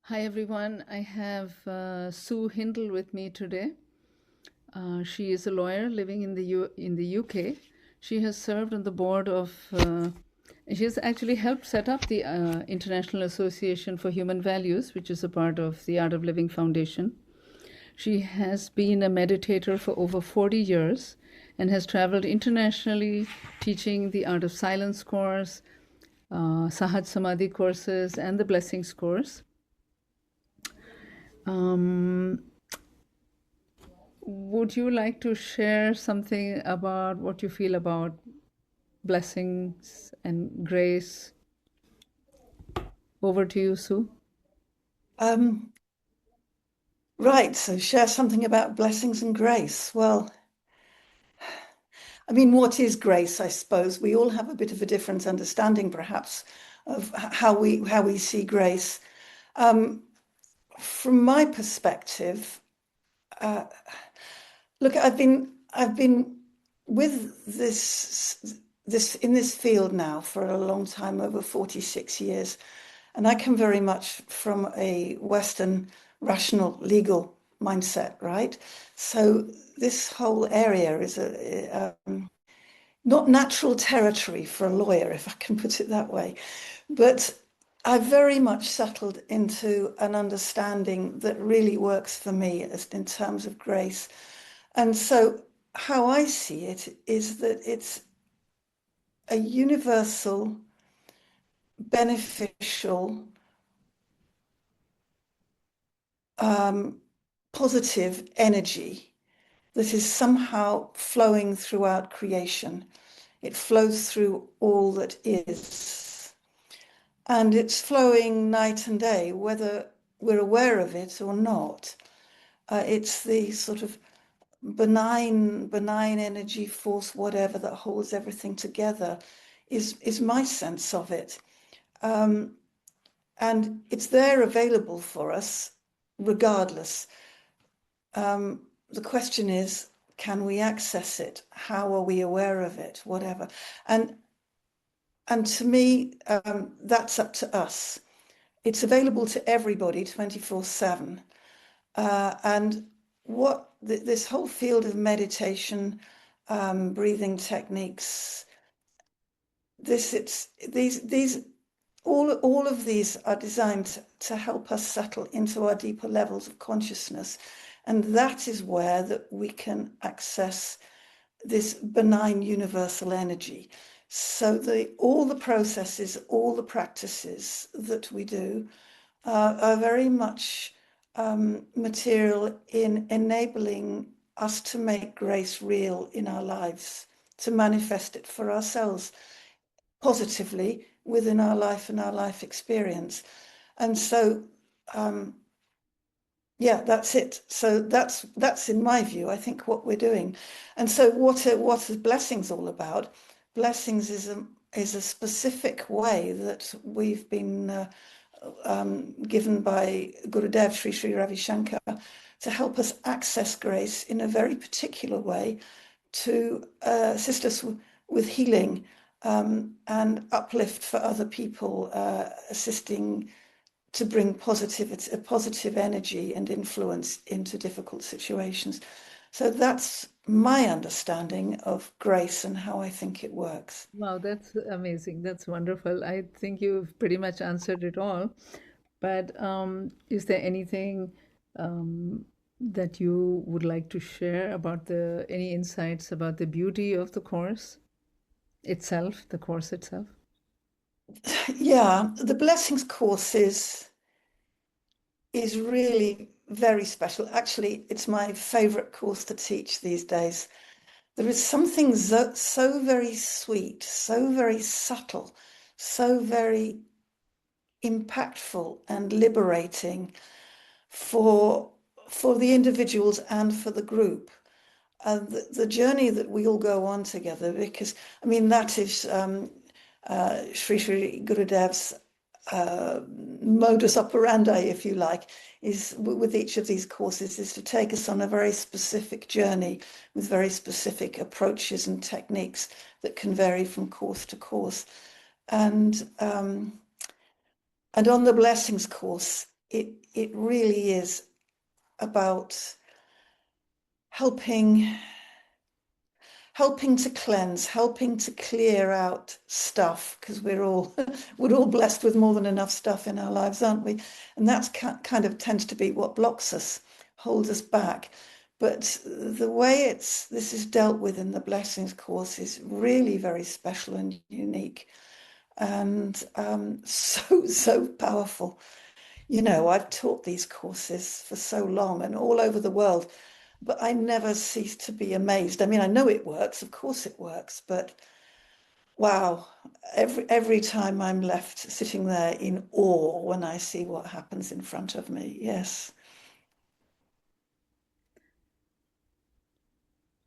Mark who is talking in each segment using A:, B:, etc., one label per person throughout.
A: Hi everyone, I have Sue Hindle with me today. She is a lawyer living in the UK. She has served on the board of. She has actually helped set up the International Association for Human Values, which is a part of the Art of Living Foundation. She has been a meditator for over 40 years and has traveled internationally teaching the Art of Silence course, Sahaj Samadhi courses, and the Blessings course. Would you like to share something about what you feel about blessings and grace? Over to you, Sue.
B: Right, so share something about blessings and grace. Well, I mean, what is grace, I suppose? We all have a bit of a different understanding, perhaps, of how we see grace. From my perspective, look, I've been with this in this field now for a long time, over 46 years, and I come very much from a Western rational legal mindset, right? So this whole area is not natural territory for a lawyer, if I can put it that way. But I very much settled into an understanding that really works for me as in terms of grace. And so how I see it is that it's a universal, beneficial, positive energy that is somehow flowing throughout creation. It flows through all that is. And it's flowing night and day, whether we're aware of it or not. It's the sort of benign energy force, whatever, that holds everything together, is my sense of it. And it's there available for us regardless. The question is, can we access it? How are we aware of it? Whatever. And to me, that's up to us. It's available to everybody 24/7. And what this whole field of meditation, breathing techniques, all of these are designed to help us settle into our deeper levels of consciousness. And that is where that we can access this benign universal energy. So all the processes, all the practices that we do are very much material in enabling us to make grace real in our lives, to manifest it for ourselves positively within our life and our life experience. And so, yeah, that's it. So that's in my view, I think, what we're doing. And so what is blessings all about? Blessings is a specific way that we've been given by Gurudev Sri Sri Ravi Shankar to help us access grace in a very particular way to assist us with healing and uplift for other people, assisting to bring positive energy and influence into difficult situations. So that's my understanding of grace and how I think it works.
A: Wow, that's amazing. That's wonderful. I think you've pretty much answered it all. But is there anything that you would like to share about any insights about the beauty of the course itself, the course itself?
B: Yeah, the Blessings course is really very special. Actually, it's my favorite course to teach these days. There is something so very sweet, so very subtle, so very impactful and liberating for the individuals and for the group. The journey that we all go on together, because I mean that is Sri Sri Gurudev's modus operandi, if you like, is with each of these courses is to take us on a very specific journey with very specific approaches and techniques that can vary from course to course. And on the Blessings course, it really is about helping helping to cleanse, helping to clear out stuff, because we're all blessed with more than enough stuff in our lives, aren't we? And that's kind of tends to be what blocks us, holds us back. But the way this is dealt with in the blessings course is really very special and unique, and so powerful. You know, I've taught these courses for so long and all over the world, but I never cease to be amazed. I mean, I know it works, of course it works, but wow, every time I'm left sitting there in awe when I see what happens in front of me. Yes.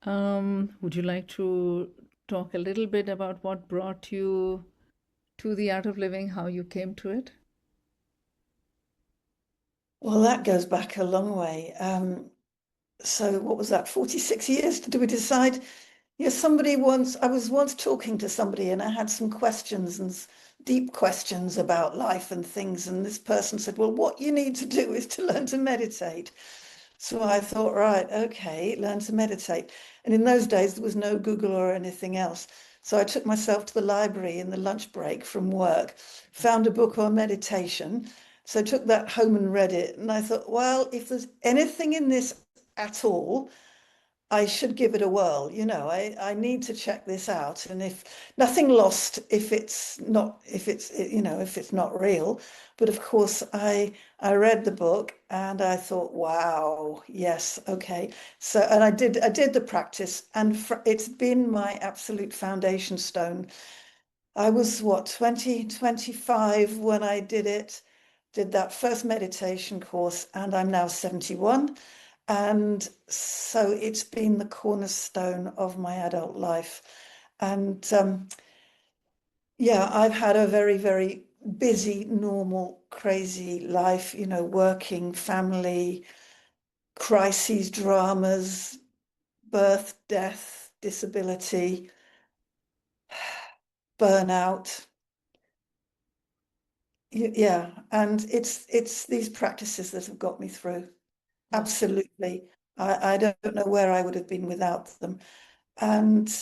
A: Would you like to talk a little bit about what brought you to the art of living, how you came to it?
B: Well, that goes back a long way. So what was that, 46 years? Did we decide? Yes, I was once talking to somebody and I had some questions and deep questions about life and things. And this person said, well, what you need to do is to learn to meditate. So I thought, right, okay, learn to meditate. And in those days, there was no Google or anything else. So I took myself to the library in the lunch break from work, found a book on meditation. So I took that home and read it. And I thought, well, if there's anything in this at all, I should give it a whirl. You know, I need to check this out. And if nothing lost, if it's not real. But of course, I read the book and I thought, wow, yes, okay. So, and I did the practice, and it's been my absolute foundation stone. I was what, 25 when I did that first meditation course, and I'm now 71. And so it's been the cornerstone of my adult life. And yeah, I've had a very, very busy, normal, crazy life, you know, working, family, crises, dramas, birth, death, disability, burnout. Yeah, and it's these practices that have got me through.
A: Wow.
B: Absolutely. I don't know where I would have been without them. And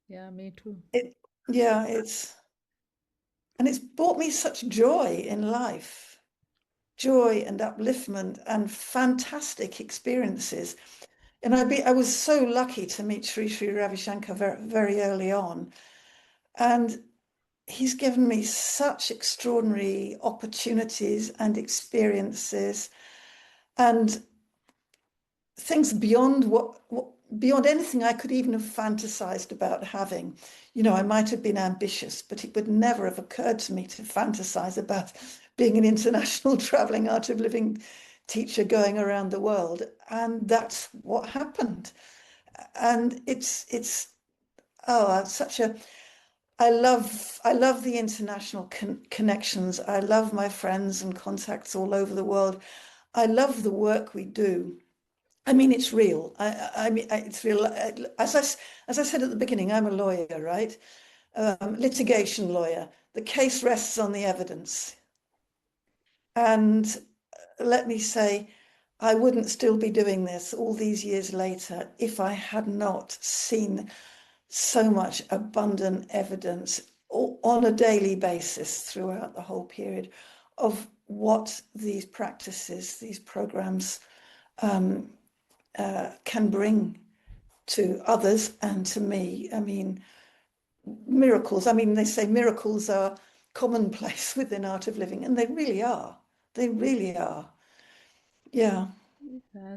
A: Yeah, me too.
B: it, yeah, it's brought me such joy in life, joy and upliftment and fantastic experiences. And I was so lucky to meet Sri Ravi Shankar very, very early on. And he's given me such extraordinary opportunities and experiences. And things beyond beyond anything I could even have fantasized about having. You know, I might have been ambitious, but it would never have occurred to me to fantasize about being an international traveling art of living teacher going around the world. And that's what happened. And it's oh, such a I love the international connections. I love my friends and contacts all over the world. I love the work we do. I mean, it's real. I mean, it's real. As I said at the beginning, I'm a lawyer, right? Litigation lawyer. The case rests on the evidence. And let me say, I wouldn't still be doing this all these years later if I had not seen so much abundant evidence on a daily basis throughout the whole period of what these practices, these programs can bring to others and to me. I mean, miracles. I mean, they say miracles are commonplace within art of living, and they really are. They really are. Yeah,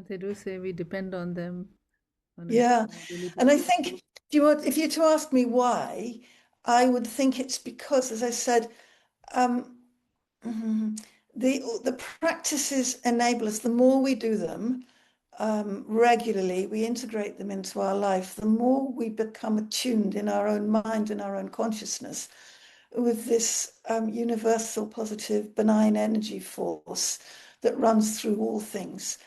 A: They do say we depend on them on a
B: yeah.
A: daily
B: And I
A: basis.
B: think if you to ask me why, I would think it's because, as I said, um, the practices enable us. The more we do them, regularly, we integrate them into our life, the more we become attuned in our own mind and our own consciousness with this universal, positive, benign energy force that runs through all things.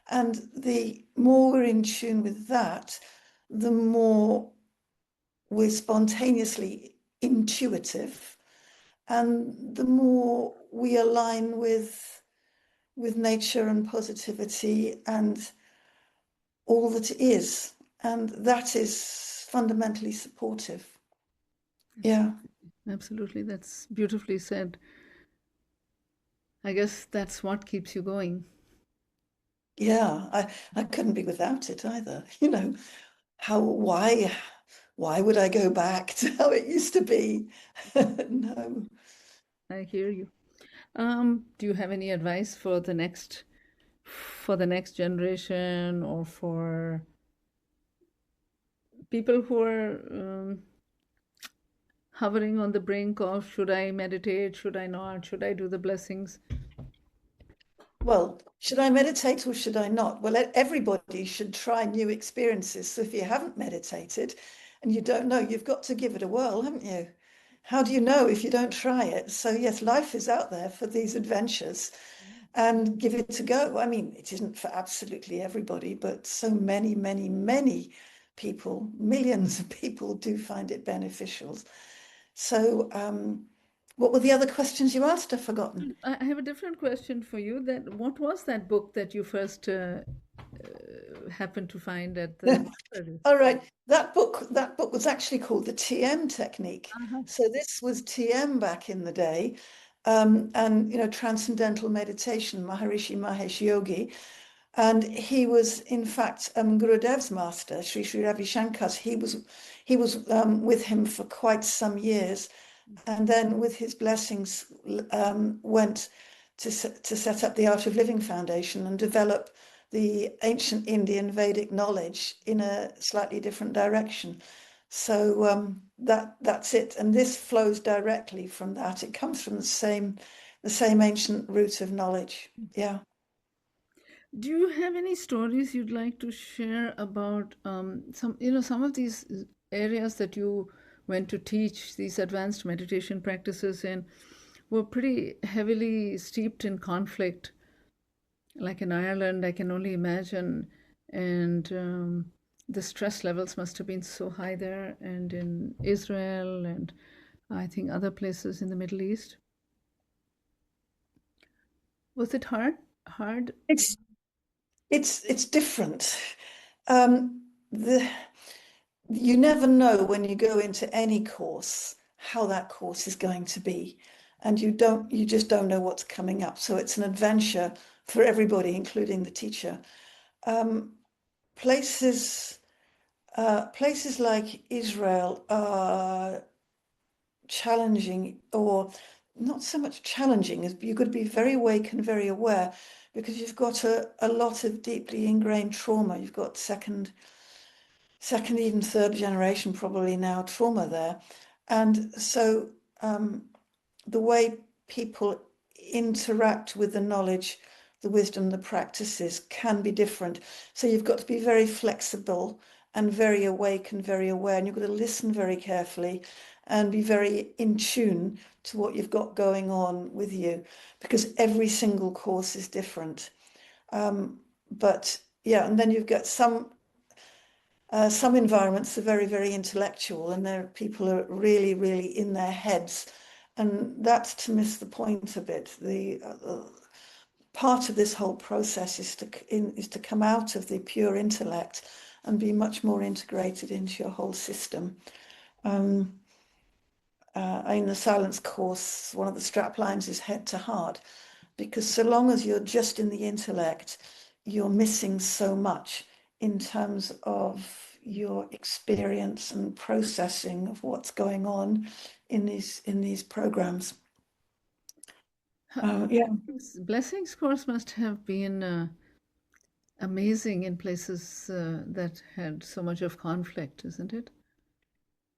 B: And the more we're in tune with that, the more we're spontaneously intuitive, and the more we align with with nature and positivity and all that is. And that is fundamentally supportive. Yeah.
A: Absolutely. That's beautifully said. I guess that's what keeps you going.
B: Yeah. I couldn't be without it either. Why would I go back to how it used to be? No.
A: I hear you. Do you have any advice for the next generation, or for people who are hovering on the brink of, should I meditate, should I not, should I do the blessings?
B: Well, should I meditate or should I not? Well, everybody should try new experiences. So if you haven't meditated and you don't know, you've got to give it a whirl, haven't you? How do you know if you don't try it? So yes, life is out there for these adventures and give it a go. I mean, it isn't for absolutely everybody, but so many, many, many people, millions of people do find it beneficial. So, what were the other questions you asked? I've forgotten.
A: I have a different question for you. That what was that book that you first happened to find at the library?
B: All right, that book was actually called the TM technique.
A: Uh-huh.
B: So this was TM back in the day, and transcendental meditation, Maharishi Mahesh Yogi, and he was in fact Gurudev's master, Sri Sri Ravi Shankar's. He was with him for quite some years, and then with his blessings went to set up the Art of Living Foundation and develop the ancient Indian Vedic knowledge in a slightly different direction. So that's it, and this flows directly from that. It comes from the same ancient root of knowledge. Yeah.
A: Do you have any stories you'd like to share about some of these areas that you went to teach these advanced meditation practices in were pretty heavily steeped in conflict, like in Ireland, I can only imagine. And the stress levels must have been so high there, and in Israel, and I think other places in the Middle East. Was it hard? Hard?
B: It's it's different. The You never know when you go into any course how that course is going to be, and you just don't know what's coming up. So it's an adventure for everybody, including the teacher. Um, places places like Israel are challenging, or not so much challenging, as you've got to be very awake and very aware, because you've got a lot of deeply ingrained trauma. You've got second, even third generation probably now trauma there. And so the way people interact with the knowledge, the wisdom, the practices can be different. So you've got to be very flexible and very awake and very aware. And you've got to listen very carefully and be very in tune to what you've got going on with you, because every single course is different. But yeah, and then you've got some environments are very, very intellectual, and there people are really, really in their heads, and that's to miss the point a bit. The part of this whole process is to come out of the pure intellect and be much more integrated into your whole system. Um, in the silence course, one of the strap lines is head to heart, because so long as you're just in the intellect, you're missing so much in terms of your experience and processing of what's going on in these programs. Yeah.
A: Blessings course must have been amazing in places that had so much of conflict, isn't it?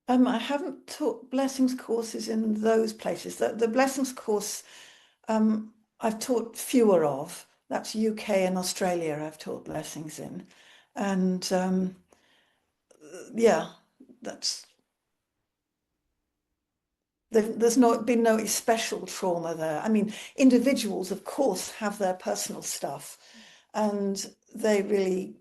B: I haven't taught blessings courses in those places. The blessings course I've taught fewer of. That's UK and Australia I've taught blessings in. And yeah, that's there's not been no special trauma there. I mean, individuals, of course, have their personal stuff, and they really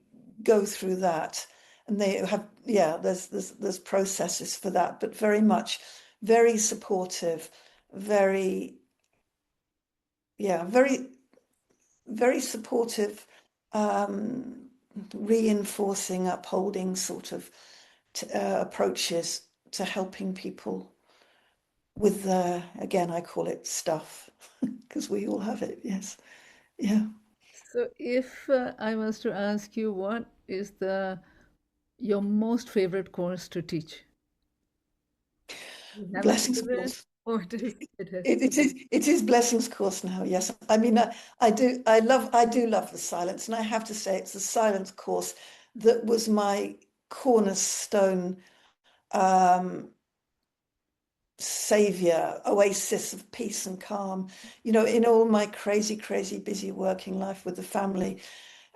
B: go through that, and they have, yeah, there's processes for that, but very much, very supportive, very, yeah, very very supportive, um, reinforcing, upholding sort of approaches to helping people with the, again, I call it stuff because we all have it. Yes. Yeah.
A: So, if I was to ask you, what is the your most favorite course to teach? You have a
B: Blessings
A: favorite,
B: course.
A: or it is?
B: It is blessings course now. Yes. I mean, I do love the silence. And I have to say it's the silence course that was my cornerstone, um, savior, oasis of peace and calm. In all my crazy, crazy, busy working life with the family,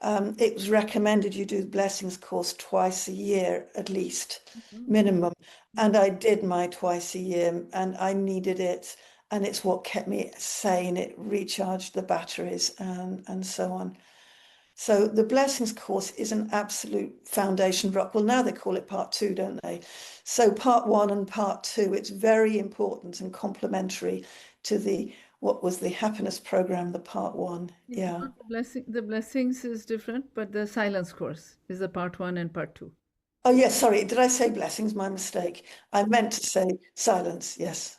B: it was recommended you do the blessings course twice a year at least,
A: Mhm.
B: minimum. And I did my twice a year, and I needed it. And it's what kept me sane. It recharged the batteries and so on. So the blessings course is an absolute foundation rock. Well, now they call it part two, don't they? So part one and part two, it's very important and complementary to the what was the happiness program, the part one.
A: Yeah,
B: Yeah.
A: not the blessings is different, but the silence course is the part one and part two.
B: Oh, yes, sorry. Did I say blessings? My mistake. I meant to say silence. Yes.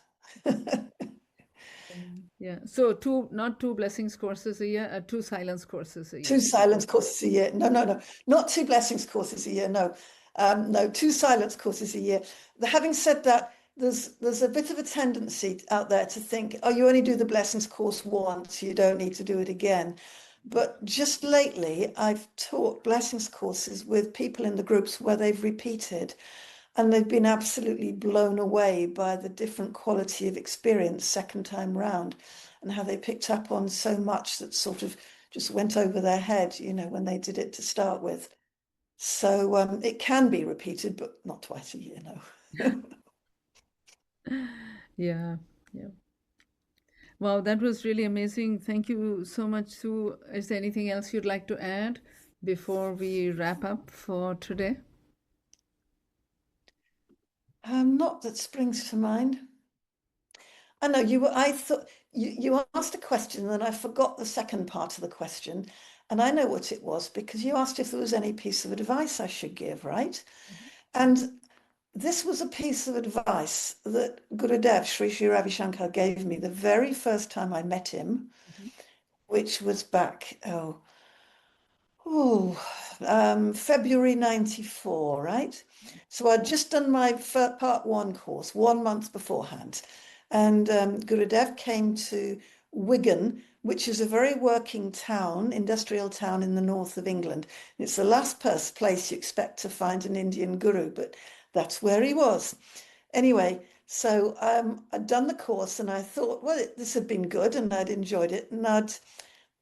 A: Yeah. So not two blessings courses a year, two silence courses a
B: Two
A: year.
B: silence courses a year. No, no, no. Not two blessings courses a year. No. No, two silence courses a year. Having said that, there's a bit of a tendency out there to think, oh, you only do the blessings course once, you don't need to do it again. But just lately, I've taught blessings courses with people in the groups where they've repeated, and they've been absolutely blown away by the different quality of experience second time round, and how they picked up on so much that sort of just went over their head, when they did it to start with. So it can be repeated, but not twice a year, no.
A: Yeah. Yeah. Wow, that was really amazing. Thank you so much, Sue. Is there anything else you'd like to add before we wrap up for today?
B: Not that springs to mind. I know you were, I thought you asked a question and then I forgot the second part of the question. And I know what it was because you asked if there was any piece of advice I should give, right? And this was a piece of advice that Gurudev Sri Sri Ravi Shankar gave me the very first time I met him,
A: Mhm.
B: which was back, February 94, right? So I'd just done my part one course 1 month beforehand. And Gurudev came to Wigan, which is a very working town, industrial town in the north of England. It's the last place you expect to find an Indian guru, but that's where he was. Anyway, so I'd done the course and I thought, well, this had been good and I'd enjoyed it. And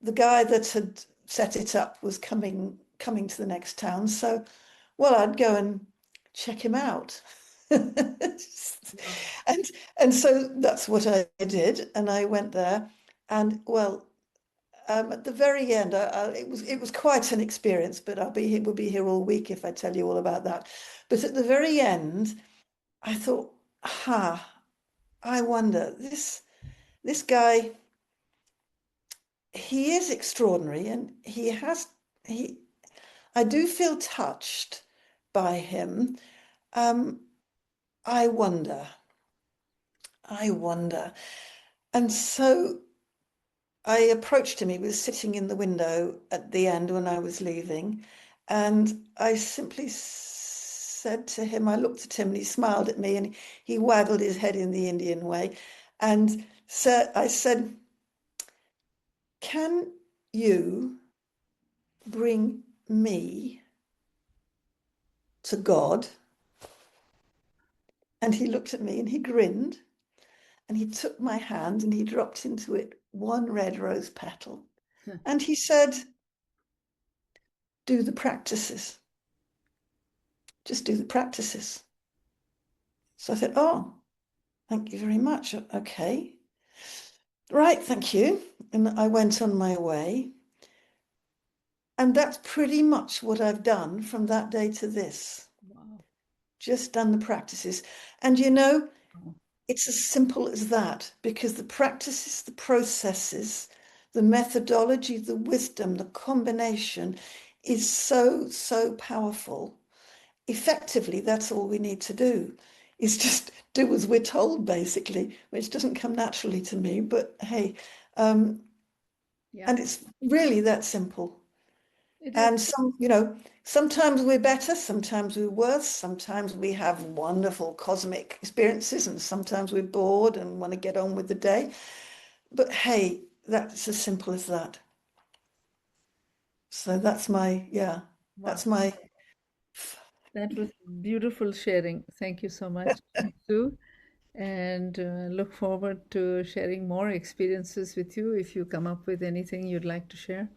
B: the guy that had set it up was coming to the next town. So, well, I'd go and check him out.
A: Wow.
B: And so that's what I did. And I went there. And well, at the very end, it was quite an experience, but we'll be here all week if I tell you all about that. But at the very end, I thought, I wonder, this guy, he is extraordinary and he I do feel touched by him. Um, I wonder, I wonder. And so I approached him. He was sitting in the window at the end when I was leaving. And I simply said to him, I looked at him and he smiled at me and he waggled his head in the Indian way. And so I said, can you bring me to God? And he looked at me and he grinned. And he took my hand and he dropped into it one red rose petal. And he said, do the practices. Just do the practices. So I said, oh, thank you very much. Okay. Right, thank you. And I went on my way. And that's pretty much what I've done from that day to this.
A: Wow.
B: Just done the practices. And it's as simple as that because the practices, the processes, the methodology, the wisdom, the combination is so, so powerful. Effectively, that's all we need to do, is just do as we're told, basically, which doesn't come naturally to me, but hey, um,
A: Yeah,
B: and it's really that simple.
A: it is.
B: And sometimes we're better, sometimes we're worse, sometimes we have wonderful cosmic experiences, and sometimes we're bored and want to get on with the day. But hey, that's as simple as that. So
A: Wow.
B: that's my,
A: That was beautiful sharing. Thank you so much, Sue. And look forward to sharing more experiences with you if you come up with anything you'd like to share.